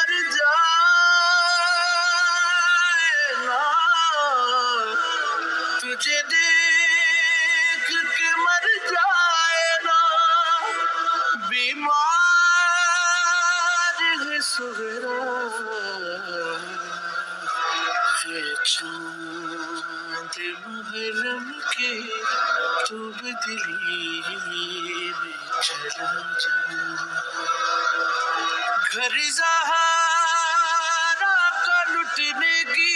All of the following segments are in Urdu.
مر جائے نا، تجھے دیکھ کے مر جائے نا، بیمار ہے سغرا ہے چاند محرم کے، تو بدلی میں چلا جا، گھر زہرا کا لٹنے کی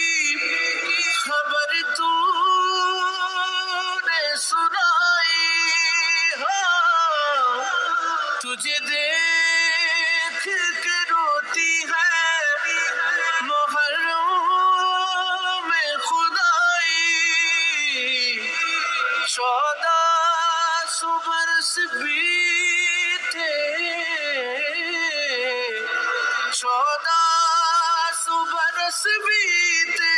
خبر تو نے سنائی ہو، تجھے دیکھ کے روتی ہے محرم میں خدائی، 1400 برس بیتے، 1400 برس بیتے،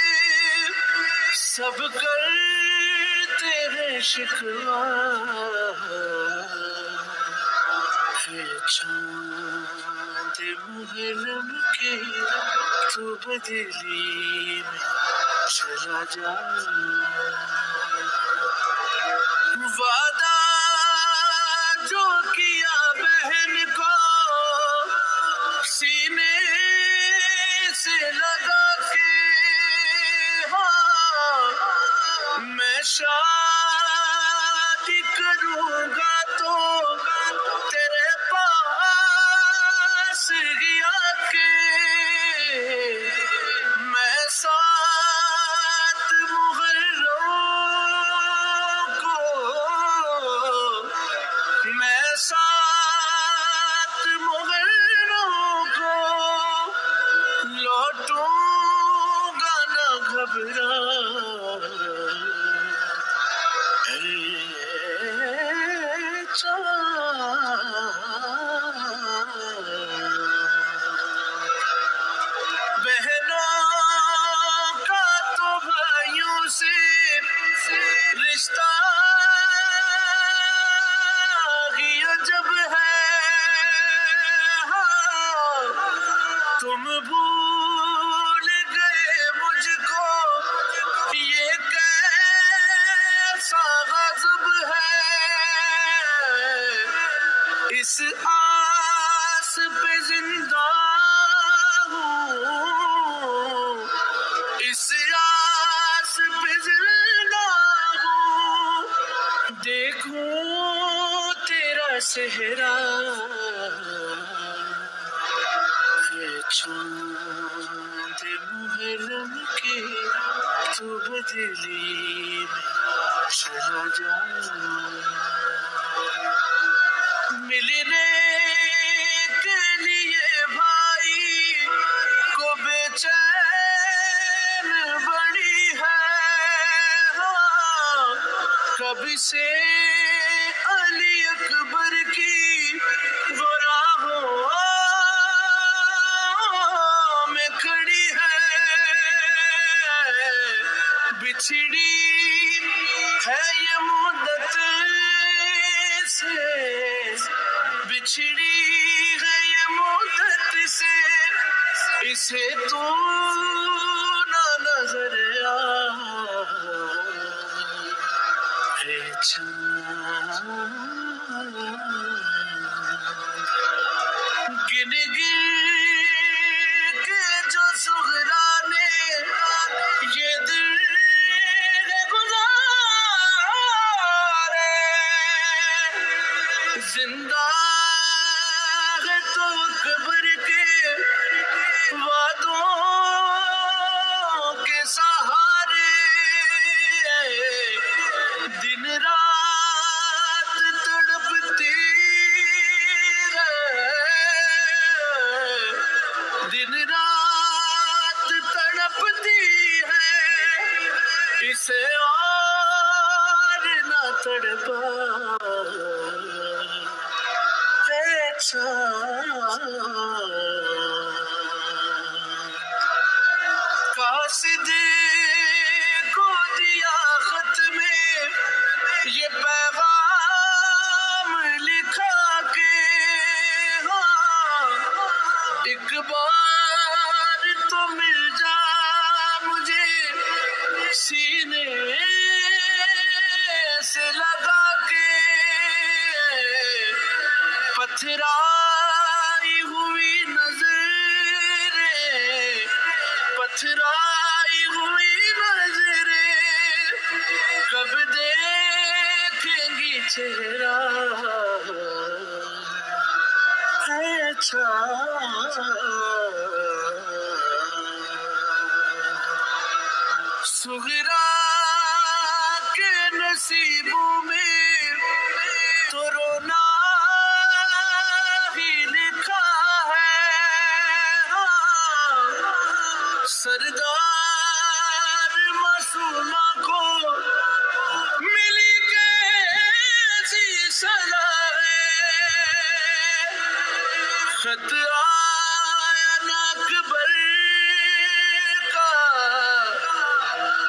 سب کرتے ہیں شکوہ ہے چاند محرم کے، تو بدلی میں چلا جا، وعدہ جو کیا بہن کو سینے سے لگا کے، ہاں میں شادی کروں گا تو تیرے پاس ہی آ کے، میں سات محرم کو، میں سات محرم کو لوٹوں گا نہ گھبرا، اے بہنوں کا تو بھائیوں سے رشتہ ہی عجب ہے، ہاں تم بھول گئے مجھ کو، یہ کیسا غضب ہے، اس آس پہ زندہ ہوں، اس آس پہ زندہ ہوں، دیکھوں تیرا صحرا ہے چاند محرم کے، تو بدلی میں چلا جا، ملنے کے لیے بھائی کو بے چین بڑی ہے، ہاں کبھی سے علی اکبر کی وہ راہوں میں کھڑی ہے، بچھڑی ہے یہ مدت سے، بچھڑی ہے یہ مدت سے، اسے تو نہ نظر آئے چاند، گن گن کے جو سغرا نے یہ دل گزارے، زندہ ہے تو قبر کے وعدوں کے سہارے، دن رات تڑپتی ہے، دن رات تڑپتی ہے، اسے اور نہ تڑپا قاصد کو دیا خط میں یہ پیغام لکھا کے، ہاں اقبال پتھرائی ہوئی نظریں، پتھرائی ہوئی نظریں کب دیکھیں گی چہرہ ہے اچھا. سغرا کے نصیبوں میں تو رونا ہی لکھا ہے. سردار معصومہ کو ملی کیسی سزا ہے. خط آیا نا اکبر کا،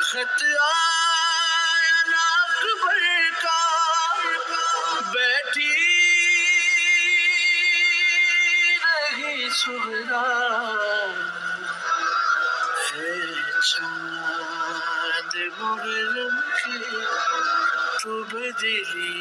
خط آیا نا اکبر کا، بیٹھی رہی سغرا ہے چاند محرم کی تو بدلی